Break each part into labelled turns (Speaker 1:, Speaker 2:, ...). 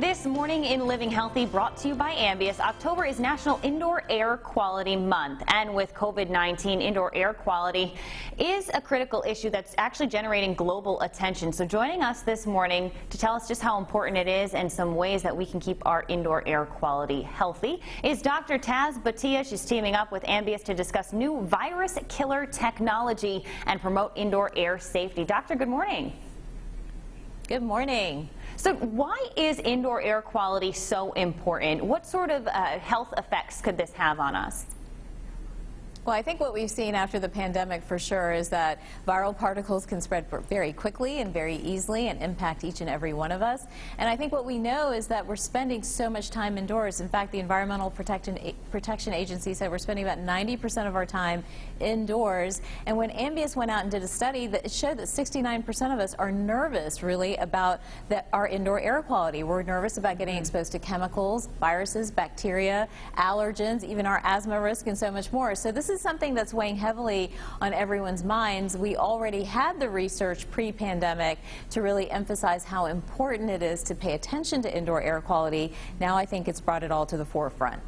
Speaker 1: This morning in Living Healthy, brought to you by Ambius. October is National Indoor Air Quality Month, and with COVID-19, indoor air quality is a critical issue that's actually generating global attention. So joining us this morning to tell us just how important it is and some ways that we can keep our indoor air quality healthy is Dr. Taz Bhatia. She's teaming up with Ambius to discuss new virus killer technology and promote indoor air safety. Doctor, good morning.
Speaker 2: Good morning.
Speaker 1: So why is indoor air quality so important? What sort of health effects could this have on us?
Speaker 2: Well, I think what we've seen after the pandemic for sure is that viral particles can spread very quickly and very easily and impact each and every one of us. And I think what we know is that we're spending so much time indoors. In fact, the Environmental Protection Agency said we're spending about 90% of our time indoors. And when Ambius went out and did a study, it showed that 69% of us are nervous, really, about our indoor air quality. We're nervous about getting exposed to chemicals, viruses, bacteria, allergens, even our asthma risk, and so much more. So this is something that's weighing heavily on everyone's minds. We already had the research pre-pandemic to really emphasize how important it is to pay attention to indoor air quality. Now I think it's brought it all to the forefront.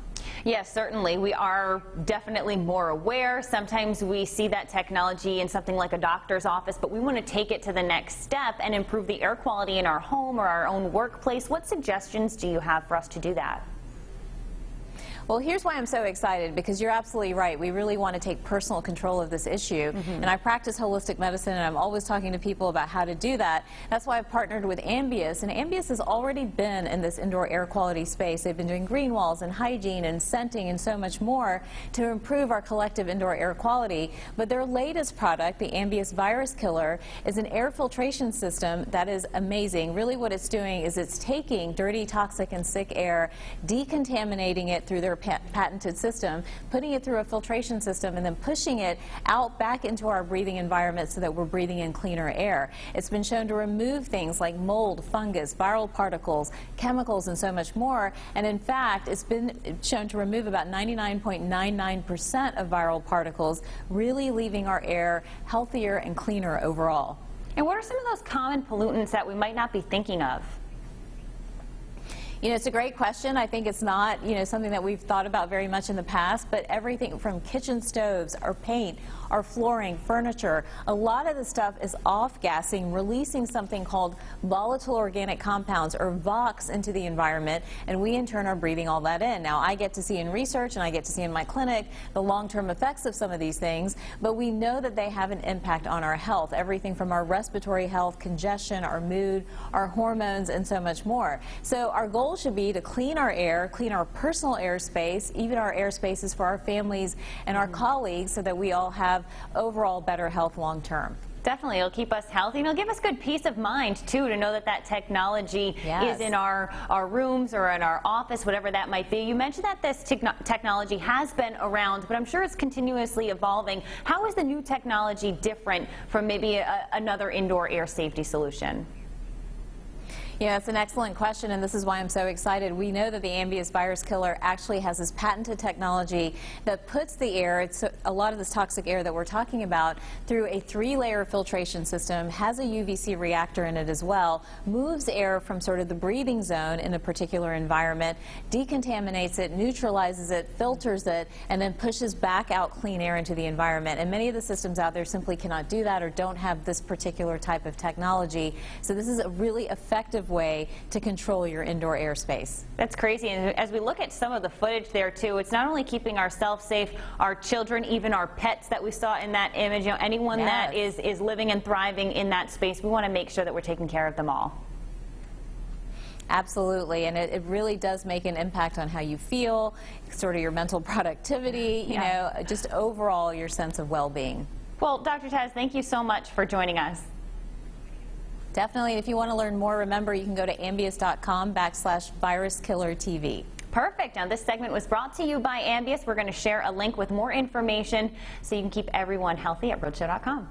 Speaker 1: Yes, certainly. We are definitely more aware. Sometimes we see that technology in something like a doctor's office, but we want to take it to the next step and improve the air quality in our home or our own workplace. What suggestions do you have for us to do that?
Speaker 2: Well, here's why I'm so excited, because you're absolutely right. We really want to take personal control of this issue. And I practice holistic medicine, and I'm always talking to people about how to do that. That's why I've partnered with Ambius, and Ambius has already been in this indoor air quality space. They've been doing green walls and hygiene and scenting and so much more to improve our collective indoor air quality. But their latest product, the Ambius Virus Killer, is an air filtration system that is amazing. Really what it's doing is it's taking dirty, toxic, and sick air, decontaminating it through their patented system, putting it through a filtration system, and then pushing it out back into our breathing environment so that we're breathing in cleaner air. It's been shown to remove things like mold, fungus, viral particles, chemicals, and so much more. And in fact, it's been shown to remove about 99.99% of viral particles, really leaving our air healthier and cleaner overall.
Speaker 1: And what are some of those common pollutants that we might not be thinking of?
Speaker 2: You know, it's a great question. I think it's not, something that we've thought about very much in the past, but everything from kitchen stoves, our paint, our flooring, furniture, a lot of the stuff is off-gassing, releasing something called volatile organic compounds, or VOCs, into the environment, and we in turn are breathing all that in. Now, I get to see in research and I get to see in my clinic the long-term effects of some of these things, but we know that they have an impact on our health, everything from our respiratory health, congestion, our mood, our hormones, and so much more. So our goal should be to clean our air, clean our personal airspace, even our airspaces for our families and our colleagues, so that we all have overall better health long term.
Speaker 1: Definitely. It'll keep us healthy, and it'll give us good peace of mind, too, to know that that technology is in our rooms or in our office, whatever that might be. You mentioned that this technology has been around, but I'm sure it's continuously evolving. How is the new technology different from maybe another indoor air safety solution?
Speaker 2: Yeah, it's an excellent question, and this is why I'm so excited. We know that the Ambius Virus Killer actually has this patented technology that puts the air, a lot of this toxic air that we're talking about, through a 3-layer filtration system, has a UVC reactor in it as well, moves air from sort of the breathing zone in a particular environment, decontaminates it, neutralizes it, filters it, and then pushes back out clean air into the environment. And many of the systems out there simply cannot do that or don't have this particular type of technology. So this is a really effective way to control your indoor airspace. That's
Speaker 1: crazy. And as we look at some of the footage there too, it's not only keeping ourselves safe, our children, even our pets that we saw in that image, anyone that is living and thriving in that space, we want to make sure that we're taking care of them all.
Speaker 2: Absolutely, and it really does make an impact on how you feel, sort of your mental productivity, you know, just overall your sense of well-being.
Speaker 1: Well, Dr. Taz, thank you so much for joining us.
Speaker 2: Definitely. If you want to learn more, remember you can go to ambius.com/viruskillertv.
Speaker 1: Perfect. Now, this segment was brought to you by Ambius. We're going to share a link with more information so you can keep everyone healthy at roadshow.com.